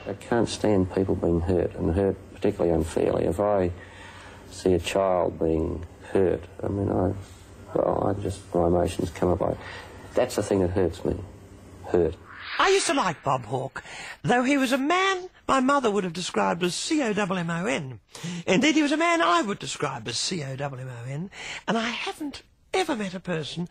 I can't stand people being hurt, and hurt particularly unfairly. If I see a child being hurt, I mean, my emotions come up. That's the thing that hurts me. Hurt. I used to like Bob Hawke, though he was a man my mother would have described as C-O-M-M-O-N. Indeed, he was a man I would describe as C-O-M-M-O-N, and I haven't ever met a person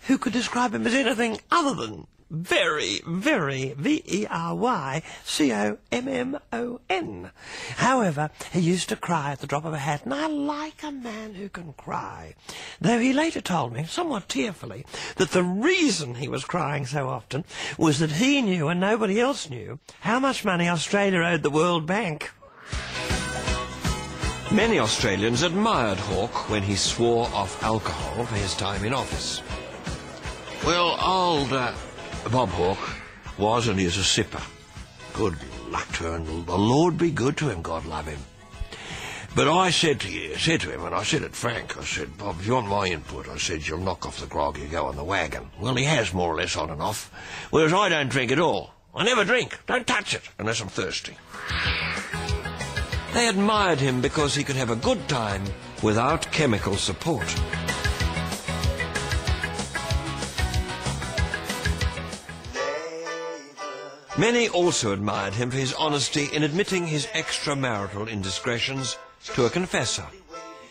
who could describe him as anything other than very, very V-E-R-Y-C-O-M-M-O-N. However, he used to cry at the drop of a hat, and I like a man who can cry. Though he later told me, somewhat tearfully, that the reason he was crying so often was that he knew, and nobody else knew, how much money Australia owed the World Bank. Many Australians admired Hawke when he swore off alcohol for his time in office. Well, old Bob Hawke was and is a sipper. Good luck to him, and the Lord be good to him, God love him. But I said to him, and I said it frank, I said, Bob, if you want my input, I said, you'll knock off the grog, you go on the wagon. Well, he has more or less on and off, whereas I don't drink at all. I never drink, don't touch it, unless I'm thirsty. They admired him because he could have a good time without chemical support. Many also admired him for his honesty in admitting his extramarital indiscretions to a confessor,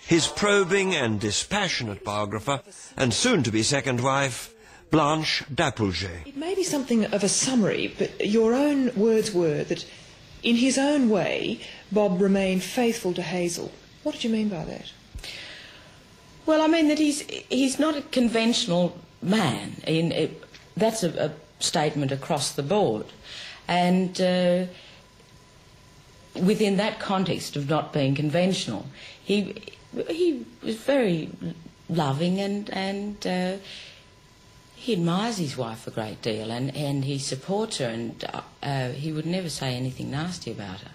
his probing and dispassionate biographer, and soon-to-be second wife, Blanche d'Apulgé. It may be something of a summary, but your own words were that, in his own way, Bob remained faithful to Hazel. What did you mean by that? Well, I mean that he's not a conventional man. That's a statement across the board. And within that context of not being conventional, he was very loving and he admires his wife a great deal and he supports her, and he would never say anything nasty about her.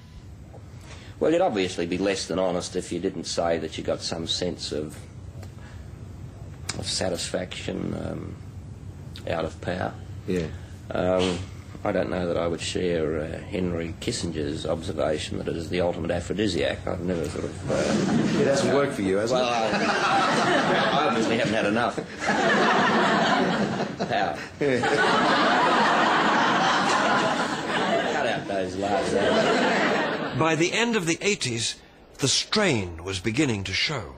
Well, you'd obviously be less than honest if you didn't say that you got some sense of satisfaction out of power. Yeah. I don't know that I would share Henry Kissinger's observation that it is the ultimate aphrodisiac. I've never sort of... It hasn't worked for you, has it? Well, I obviously haven't had enough power. Cut out those laughs. By the end of the 80s, the strain was beginning to show.